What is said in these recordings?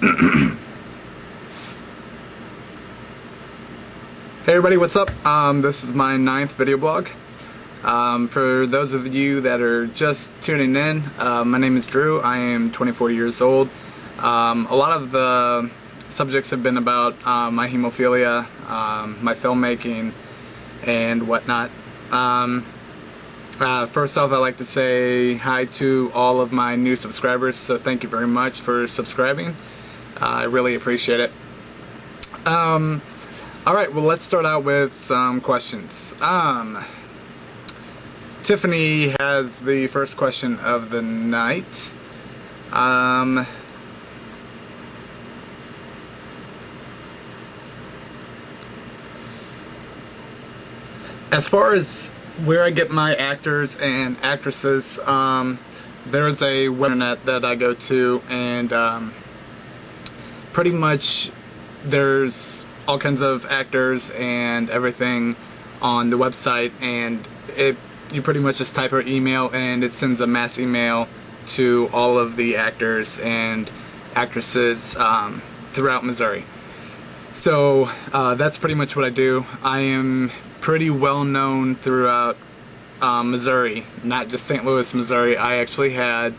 Hey everybody, what's up? This is my 9th video blog. For those of you that are just tuning in, my name is Drew. I am 24 years old. A lot of the subjects have been about my hemophilia, my filmmaking, and whatnot. First off, I'd like to say hi to all of my new subscribers, so thank you very much for subscribing. I really appreciate it. Alright, well, let's start out with some questions. Tiffany has the first question of the night. As far as where I get my actors and actresses, there's a website that I go to, and pretty much there's all kinds of actors and everything on the website, and you pretty much just type her email and it sends a mass email to all of the actors and actresses throughout Missouri. So that's pretty much what I do. I am pretty well known throughout Missouri, not just St. Louis, Missouri. I actually had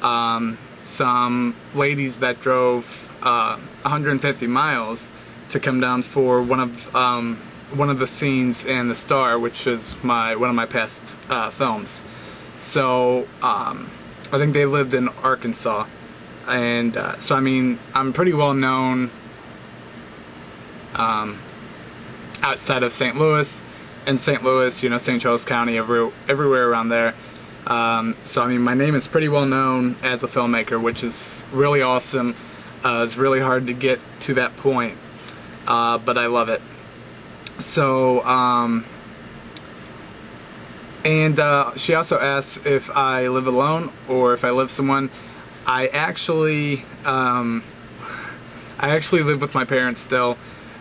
some ladies that drove 150 miles to come down for one of the scenes in The Star, which is one of my past films. So I think they lived in Arkansas, and so I mean I'm pretty well known outside of St. Louis. In St. Louis, you know, St. Charles County, everywhere around there. So I mean my name is pretty well known as a filmmaker, which is really awesome. It's really hard to get to that point. But I love it. So, she also asks if I live alone or if I live with someone. I actually live with my parents still.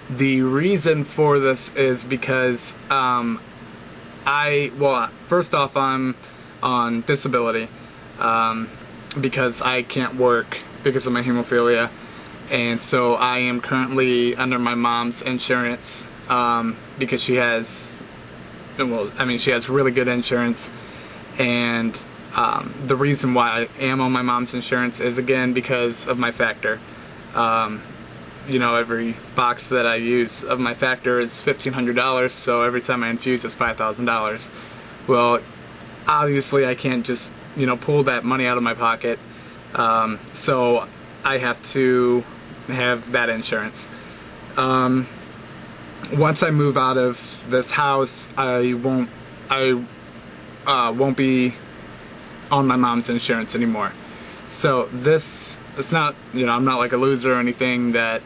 The reason for this is because, first off, I'm on disability, because I can't work because of my hemophilia. And so I am currently under my mom's insurance, because she has, she has really good insurance. And the reason why I am on my mom's insurance is, again, because of my factor. You know, every box that I use of my factor is $1,500, so every time I infuse is $5,000. Well, obviously I can't just, pull that money out of my pocket. So I have to have that insurance. Once I move out of this house, I won't be on my mom's insurance anymore. So it's not, I'm not like a loser or anything that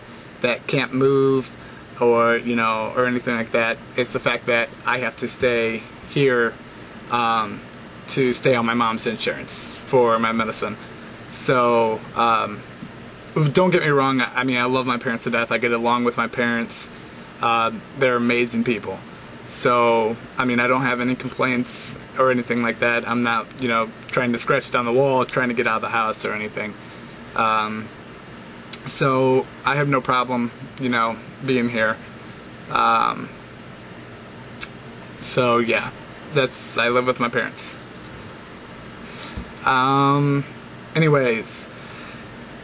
can't move, or or anything like that. It's the fact that I have to stay here to stay on my mom's insurance for my medicine. So don't get me wrong, I mean I love my parents to death. I get along with my parents. They're amazing people. So I mean I don't have any complaints or anything like that. I'm not trying to scratch down the wall trying to get out of the house or anything. So I have no problem being here. So yeah, I live with my parents. Anyways,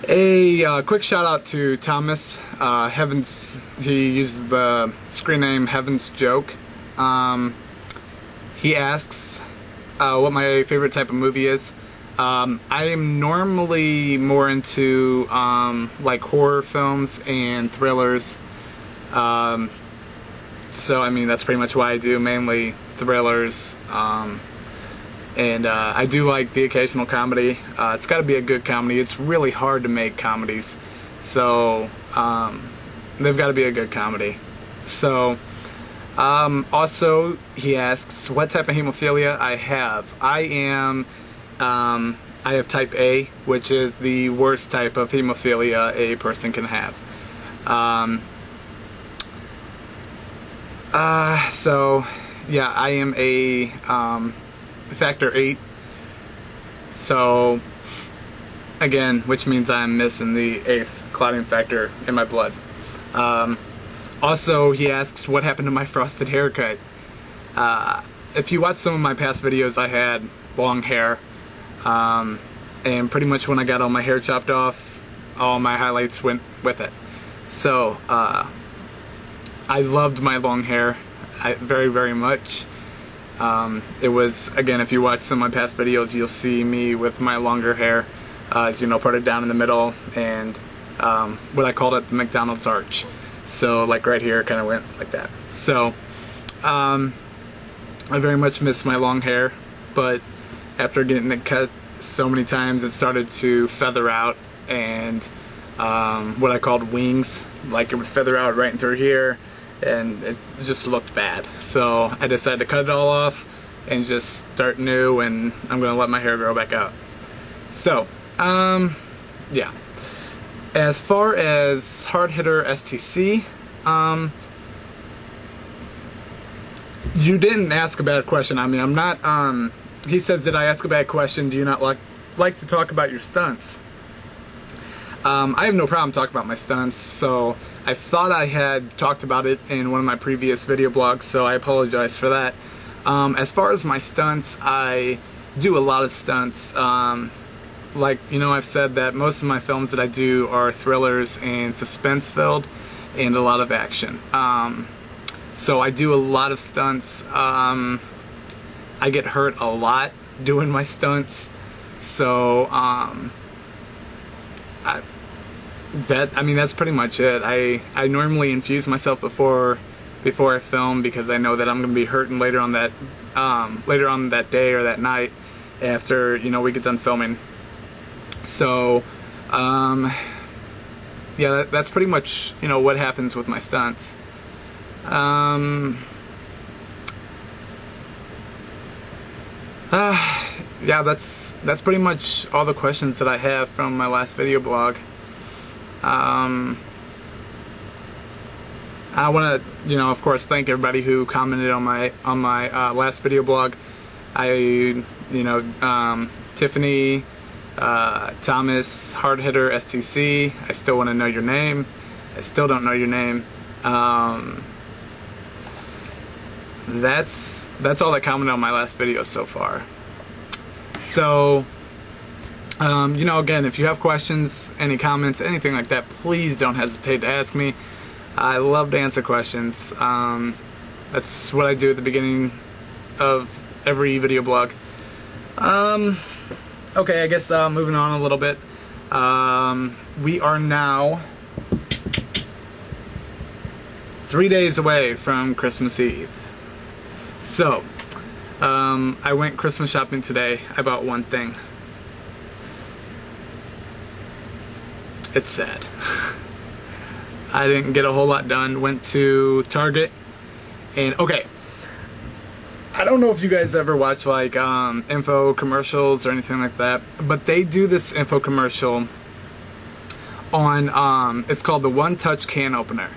a quick shout out to Thomas Heaven's. He uses the screen name Heaven's Joke. He asks what my favorite type of movie is. I am normally more into like horror films and thrillers. So I mean that's pretty much why I do, mainly thrillers. And I do like the occasional comedy. It's got to be a good comedy. It's really hard to make comedies, so they've got to be a good comedy. So also he asks what type of hemophilia I have. I have type A, which is the worst type of hemophilia a person can have. So yeah, I am a factor 8. So again, which means I'm missing the 8th clotting factor in my blood. Also, he asks what happened to my frosted haircut. If you watch some of my past videos, I had long hair, and pretty much when I got all my hair chopped off, all my highlights went with it. So I loved my long hair very, very much. It was, again, if you watch some of my past videos, you'll see me with my longer hair, as you know, parted down in the middle, and what I called it the McDonald's arch. So like right here, kind of went like that. So I very much miss my long hair, but after getting it cut so many times, it started to feather out, and what I called wings, like it would feather out right in through here, and it just looked bad. So I decided to cut it all off and just start new, and I'm gonna let my hair grow back out. So yeah, as far as hard hitter STC, you didn't ask a bad question. I mean, I'm not, he says, did I ask a bad question? Do you not like to talk about your stunts? I have no problem talking about my stunts, so I thought I had talked about it in one of my previous video blogs, so I apologize for that. As far as my stunts, I do a lot of stunts. Like, you know, I've said that most of my films that I do are thrillers and suspense filled, and a lot of action. So I do a lot of stunts. I get hurt a lot doing my stunts, so that's pretty much it. I normally infuse myself before I film, because I know that I'm gonna be hurting later on that day or that night after, you know, we get done filming. So yeah, that's pretty much, you know, what happens with my stunts. Yeah, that's pretty much all the questions that I have from my last video blog. I want to, you know, of course, thank everybody who commented on my last video blog. Tiffany, Thomas, Hard Hitter STC. I still want to know your name. I still don't know your name. That's all that commented on my last video so far. So, you know, again, if you have questions, any comments, anything like that, please don't hesitate to ask me. I love to answer questions. That's what I do at the beginning of every video blog. Okay, I guess moving on a little bit. We are now 3 days away from Christmas Eve. So, I went Christmas shopping today. I bought one thing. It's sad. I didn't get a whole lot done. Went to Target, and okay, I don't know if you guys ever watch like info commercials or anything like that, but they do this info commercial on it's called the One Touch Can Opener,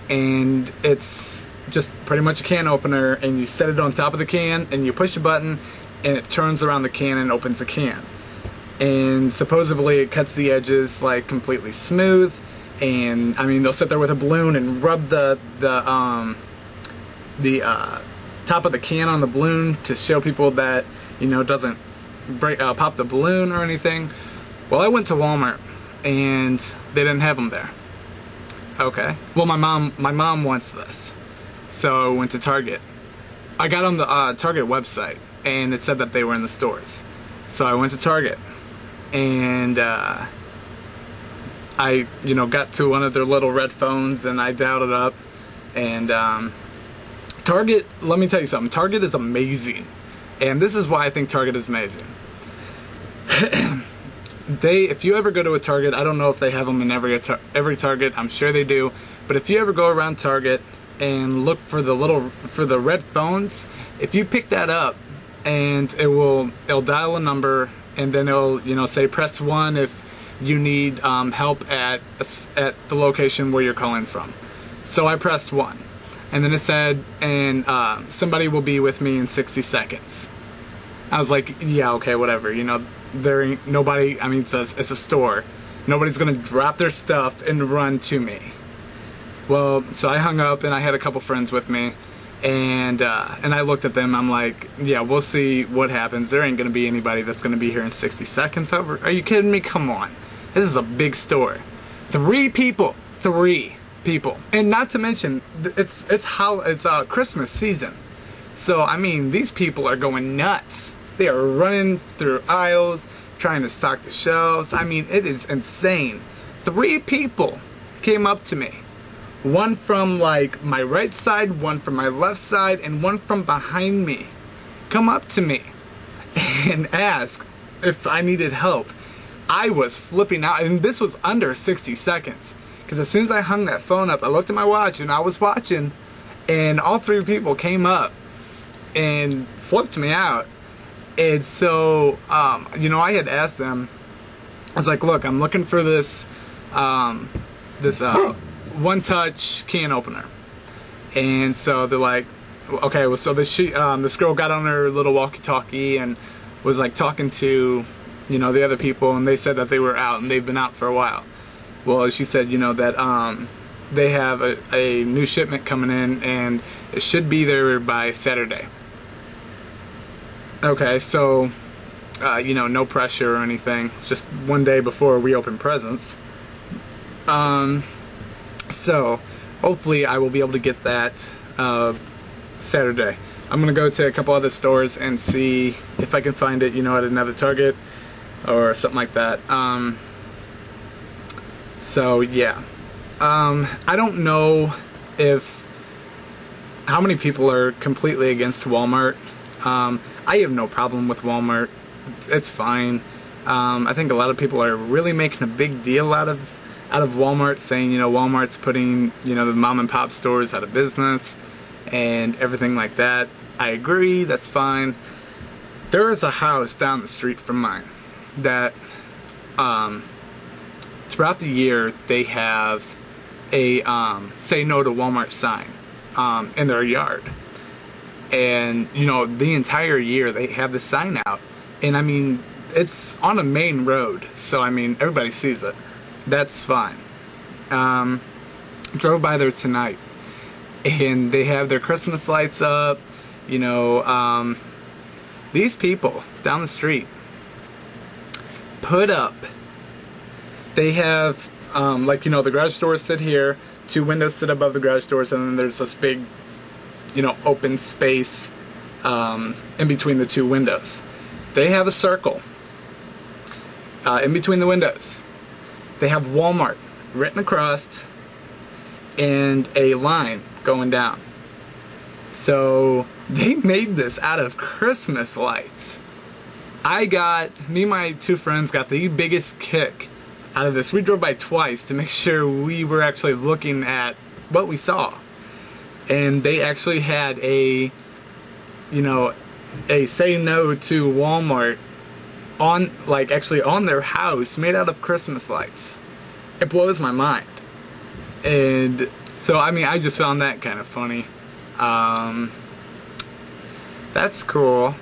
and it's just pretty much a can opener, and you set it on top of the can and you push a button and it turns around the can and opens the can, and supposedly it cuts the edges like completely smooth. And I mean, they'll sit there with a balloon and rub the top of the can on the balloon to show people that, you know, it doesn't pop the balloon or anything. Well, I went to Walmart and they didn't have them there. Okay. Well, my mom wants this, so I went to Target. I got on the Target website and it said that they were in the stores. So I went to Target, and I, you know, got to one of their little red phones and I dialed it up, and Target, let me tell you something, Target is amazing, and this is why I think Target is amazing. If you ever go to a Target, I don't know if they have them in every Target, I'm sure they do, but if you ever go around Target and look for the red phones, if you pick that up, and it'll dial a number, and then it'll, you know, say press 1 if you need help at the location where you're calling from. So I pressed 1, and then it said, and somebody will be with me in 60 seconds. I was like, yeah, okay, whatever, you know, there ain't nobody, I mean, it's a store. Nobody's gonna drop their stuff and run to me. Well, so I hung up and I had a couple friends with me, and I looked at them. I'm like, yeah, we'll see what happens. There ain't gonna be anybody that's gonna be here in 60 seconds. Are you kidding me? Come on, this is a big store. 3 people, and not to mention it's Christmas season. So I mean, these people are going nuts. They are running through aisles, trying to stock the shelves. I mean, it is insane. 3 people came up to me. One from like my right side, one from my left side, and one from behind me. Come up to me and ask if I needed help. I was flipping out, and this was under 60 seconds. Because as soon as I hung that phone up, I looked at my watch and I was watching, and all 3 people came up and flipped me out. And so, you know, I had asked them, I was like, look, I'm looking for this, one-touch can opener. And so they're like, okay, well, so this girl got on her little walkie-talkie and was like talking to, you know, the other people, and they said that they were out, and they've been out for a while. Well, she said, you know, that they have a new shipment coming in, and it should be there by Saturday. Okay, so, you know, no pressure or anything, just one day before we open presents. So, hopefully I will be able to get that Saturday. I'm going to go to a couple other stores and see if I can find it, you know, at another Target or something like that. So, yeah. I don't know how many people are completely against Walmart. I have no problem with Walmart. It's fine. I think a lot of people are really making a big deal out of Walmart, saying, you know, Walmart's putting, you know, the mom and pop stores out of business and everything like that. I agree, that's fine. There is a house down the street from mine that throughout the year they have a say no to Walmart sign in their yard. And, you know, the entire year they have the sign out. And I mean, it's on a main road, so I mean, everybody sees it. That's fine. Drove by there tonight, and they have their Christmas lights up. You know, these people down the street put up. They have, like, you know, the garage doors sit here, 2 windows sit above the garage doors, and then there's this big, you know, open space in between the 2 windows. They have a circle in between the windows. They have Walmart written across and a line going down. So they made this out of Christmas lights. Me and my 2 friends got the biggest kick out of this. We drove by twice to make sure we were actually looking at what we saw. And they actually had a say no to Walmart on, like, actually on their house, made out of Christmas lights. It blows my mind. And so, I mean, I just found that kind of funny. That's cool.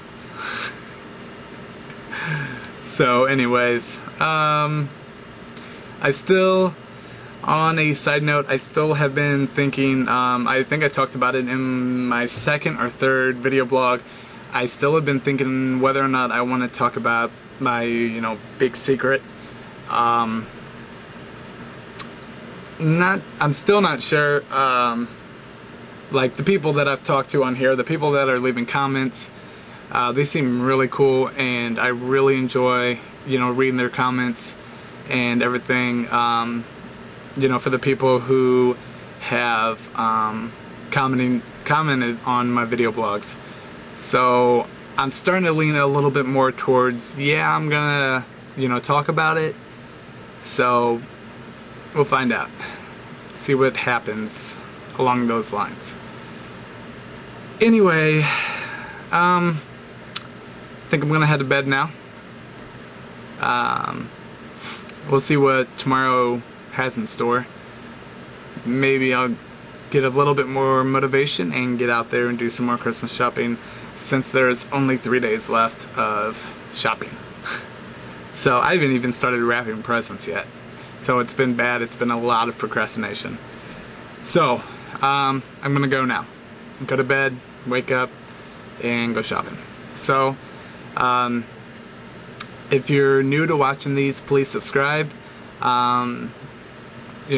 So anyways, I still, on a side note, I still have been thinking, I think I talked about it in my 2nd or 3rd video blog. I still have been thinking whether or not I want to talk about my, you know, big secret. I'm still not sure. Like, the people that I've talked to on here, the people that are leaving comments, they seem really cool, and I really enjoy, you know, reading their comments and everything. You know, for the people who have commented on my video blogs. So I'm starting to lean a little bit more towards, yeah, I'm gonna, you know, talk about it. So we'll find out. See what happens along those lines. Anyway, I think I'm gonna head to bed now. We'll see what tomorrow has in store. Maybe I'll get a little bit more motivation and get out there and do some more Christmas shopping, since there's only 3 days left of shopping. So I haven't even started wrapping presents yet. So it's been bad. It's been a lot of procrastination. So I'm gonna go now. Go to bed, wake up, and go shopping. So if you're new to watching these, please subscribe. You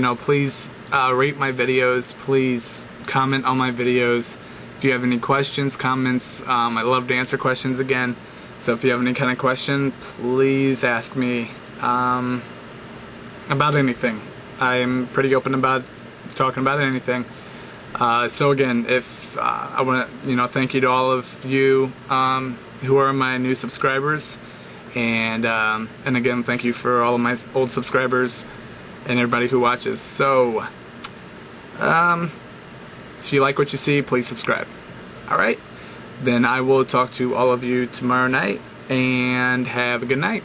know, please rate my videos. Please comment on my videos. If you have any questions, comments, I love to answer questions again. So if you have any kind of question, please ask me about anything. I'm pretty open about talking about anything. So again, if I want to, thank you to all of you who are my new subscribers, and again, thank you for all of my old subscribers and everybody who watches. So, if you like what you see, please subscribe. Alright? Then I will talk to all of you tomorrow night, and have a good night.